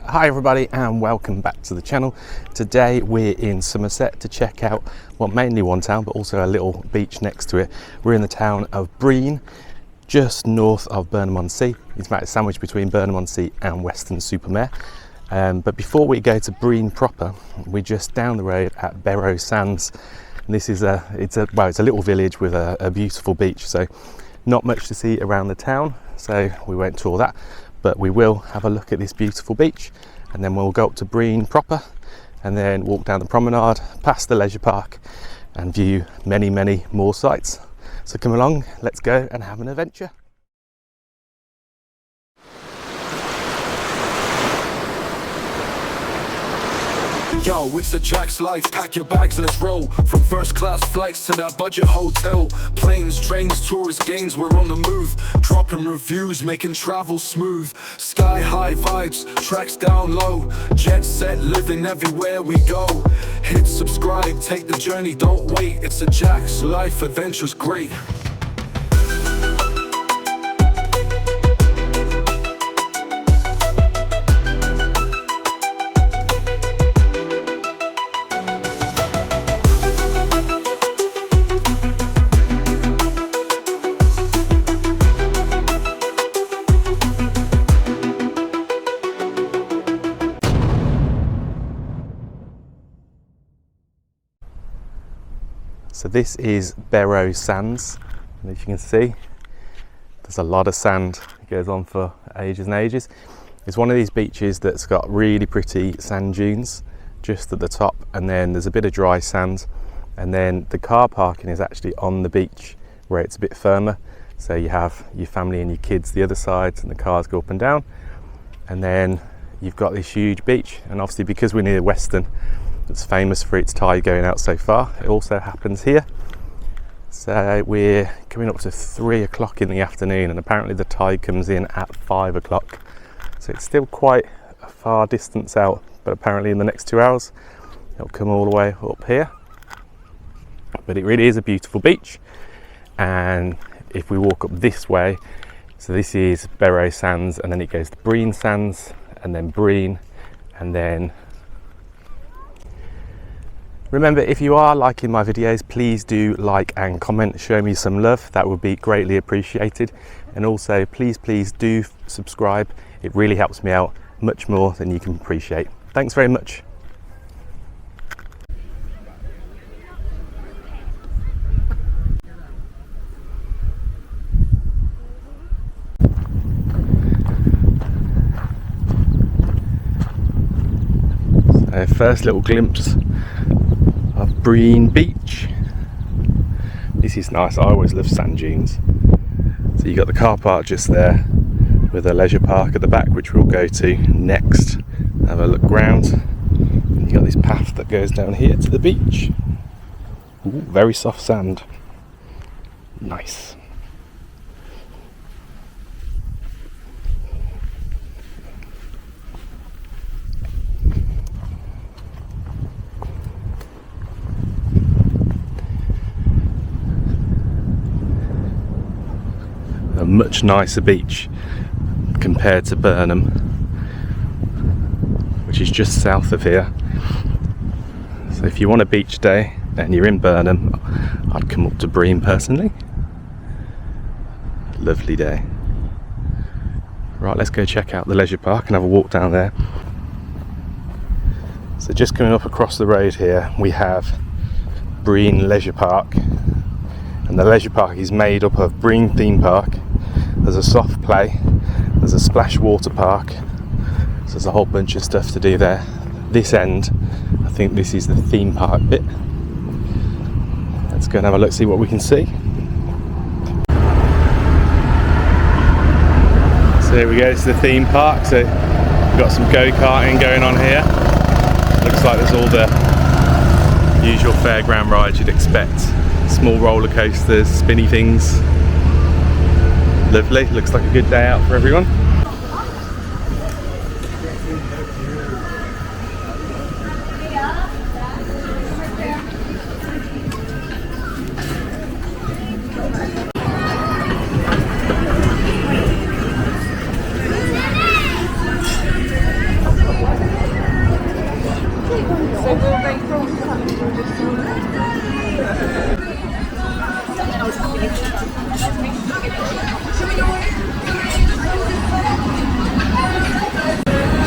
Hi everybody and welcome back to the channel. Today we're in Somerset to check out, well, mainly one town but also a little beach next to it. We're in the town of Brean, just north of Burnham-on-sea. In fact, it's sandwiched between Burnham-on-sea and Weston-super-mare. But before we go to Brean proper, we're just down the road at Berrow Sands. And this is it's a little village with a beautiful beach, so not much to see around the town, so we won't tour that. But we will have a look at this beautiful beach, and then we'll go up to Brean proper and then walk down the promenade, past the leisure park and view many more sights. So come along, let's go and have an adventure. Yo, Itsajackslife, pack your bags, let's roll. From first class flights to that budget hotel. Planes, trains, tourist gains, we're on the move. Dropping reviews, making travel smooth. Sky high vibes, tracks down low. Jet set, living everywhere we go. Hit subscribe, take the journey, don't wait. Itsajackslife, adventure's great. So this is Berrow Sands, and as you can see, there's a lot of sand. It goes on for ages and ages. It's one of these beaches that's got really pretty sand dunes just at the top, and then there's a bit of dry sand, and then the car parking is actually on the beach where it's a bit firmer. So you have your family and your kids the other side, and the cars go up and down, and then you've got this huge beach. And obviously because we're near Weston, it's famous for its tide going out so far. It also happens here. So we're coming up to 3 o'clock in the afternoon, and apparently the tide comes in at 5 o'clock. So it's still quite a far distance out, but apparently in the next 2 hours it'll come all the way up here. But it really is a beautiful beach. And if we walk up this way, so this is Berrow Sands, and then it goes to Brean Sands, and then Brean, and then remember, if you are liking my videos, please do like and comment, show me some love. That would be greatly appreciated. And also please do subscribe. It really helps me out much more than you can appreciate. Thanks very much. So first little glimpse of Brean Beach. This is nice. I always love sand dunes. So you got the car park just there with a leisure park at the back, which we'll go to next. Have a look round. You got this path that goes down here to the beach. Ooh, very soft sand. Nice. A much nicer beach compared to Burnham, which is just south of here. So if you want a beach day and you're in Burnham, I'd come up to Brean personally. Lovely day. Right, let's go check out the leisure park and have a walk down there. So just coming up across the road here, we have Brean Leisure Park, and the leisure park is made up of Brean Theme Park. There's a soft play, there's a splash water park, so there's a whole bunch of stuff to do there. This end, I think this is the theme park bit. Let's go and have a look, see what we can see. So here we go, this is the theme park. So we've got some go-karting going on here. Looks like there's all the usual fairground rides you'd expect. Small roller coasters, spinny things. Lovely, looks like a good day out for everyone.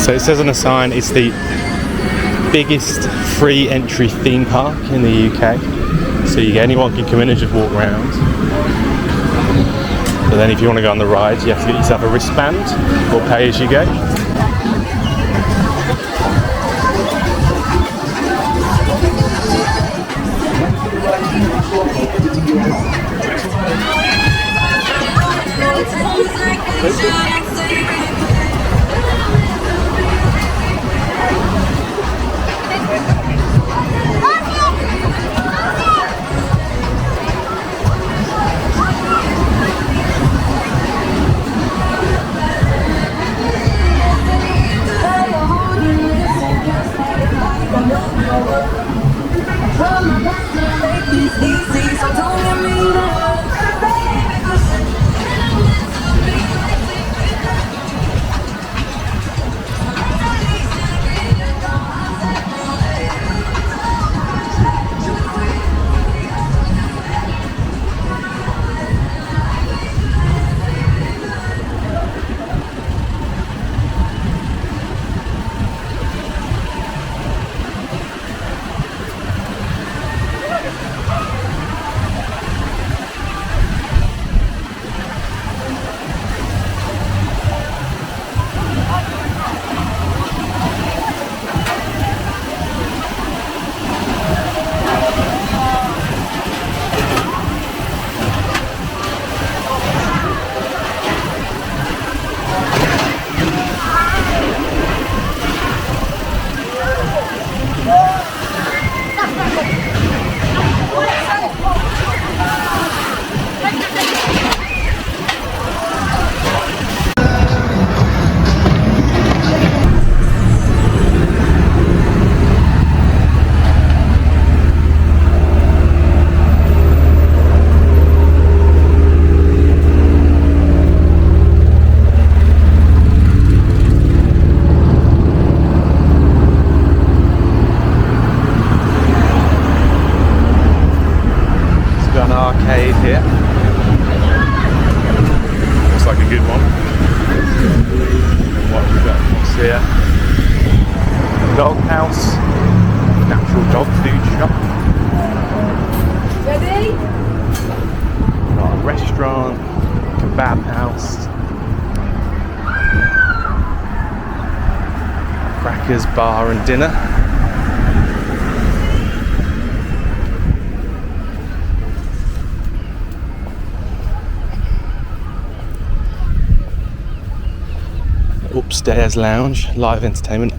So it says on a sign it's the biggest free entry theme park in the UK. So anyone can come in and just walk around. But then if you want to go on the rides, you have to get yourself a wristband or pay as you go. Here. Looks like a good one. And what have we got across here? Dog house, natural dog food shop. Ready? Got a restaurant, kebab house, crackers bar and dinner. Upstairs lounge, live entertainment,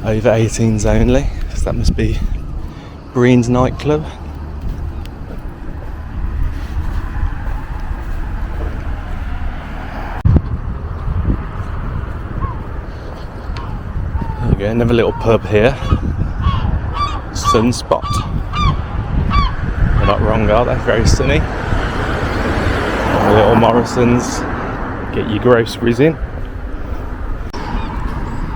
over 18s only, so that must be Brean's nightclub. There we go, another little pub here, Sunspot. They're not wrong, are they? Very sunny. A little Morrison's, get your groceries in.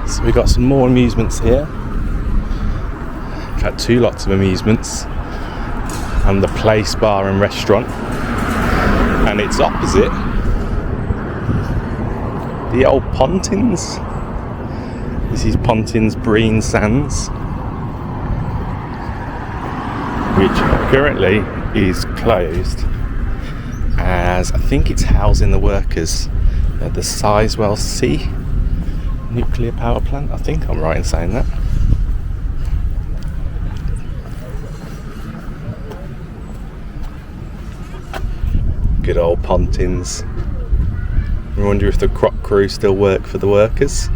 So we've got some more amusements here. In fact, two lots of amusements. And the place, bar and restaurant. And it's opposite the old Pontins. This is Pontins Brean Sands, which currently is closed as I think it's housing the workers at the Savoy nuclear power plant. I think I'm right in saying that. Good old Pontins. I wonder if the crop crew still work for the workers.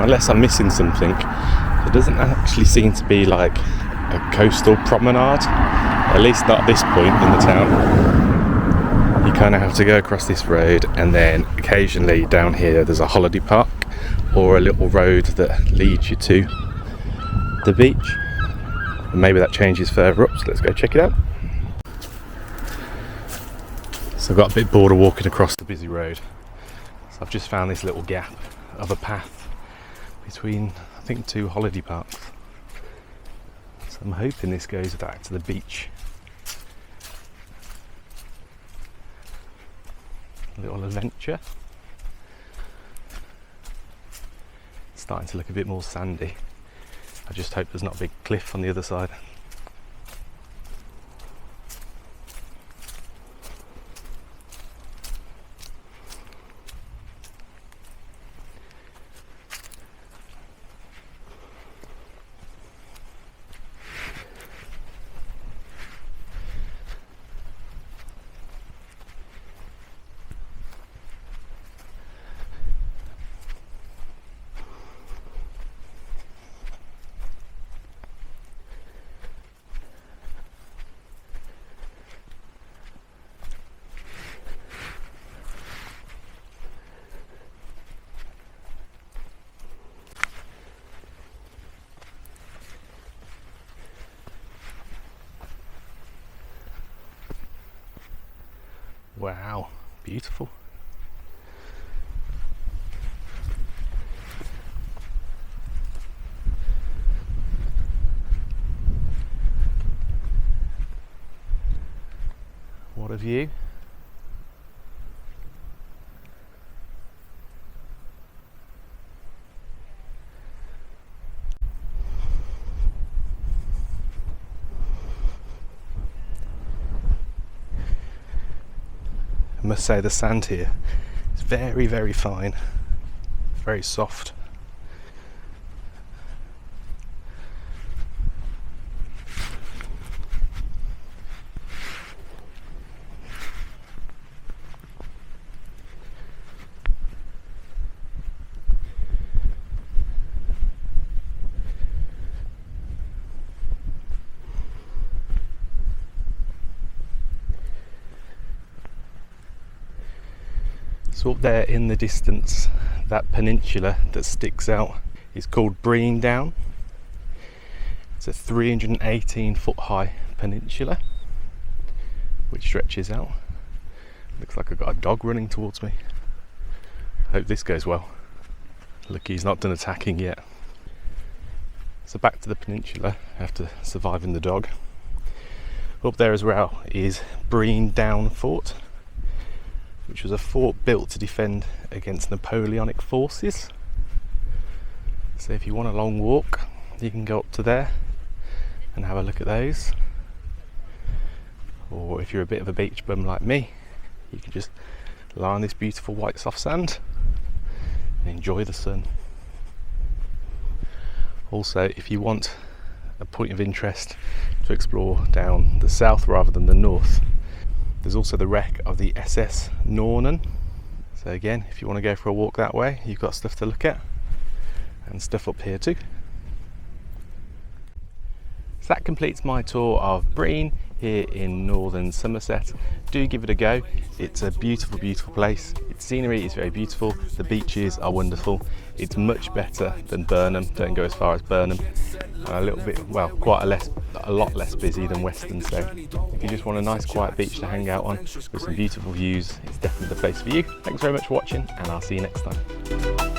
Unless I'm missing something, there doesn't actually seem to be like a coastal promenade, at least not at this point in the town. You kind of have to go across this road, and then occasionally down here there's a holiday park or a little road that leads you to the beach, and maybe that changes further up, so let's go check it out. So I've got a bit bored of walking across the busy road, so I've just found this little gap of a path between, I think, two holiday parks. So I'm hoping this goes back to the beach. A little adventure. It's starting to look a bit more sandy. I just hope there's not a big cliff on the other side. Wow, beautiful. What a view. I must say the sand here is very, very fine, very soft. So up there in the distance, that peninsula that sticks out is called Brean Down. It's a 318 foot high peninsula which stretches out. Looks like I've got a dog running towards me. Hope this goes well. Lucky he's not done attacking yet. So back to the peninsula after surviving the dog. Up there as well is Brean Down Fort, which was a fort built to defend against Napoleonic forces. So if you want a long walk, you can go up to there and have a look at those. Or if you're a bit of a beach bum like me, you can just lie on this beautiful white soft sand and enjoy the sun. Also, if you want a point of interest to explore down the south rather than the north, there's also the wreck of the SS Nornen. So again, if you want to go for a walk that way, you've got stuff to look at and stuff up here too. So that completes my tour of Brean here in northern Somerset. Do give it a go. It's a beautiful, beautiful place. Its scenery is very beautiful. The beaches are wonderful. It's much better than Burnham. Don't go as far as Burnham. A little bit, well, a lot less busy than Weston. So if you just want a nice quiet beach to hang out on with some beautiful views, it's definitely the place for you. Thanks very much for watching, and I'll see you next time.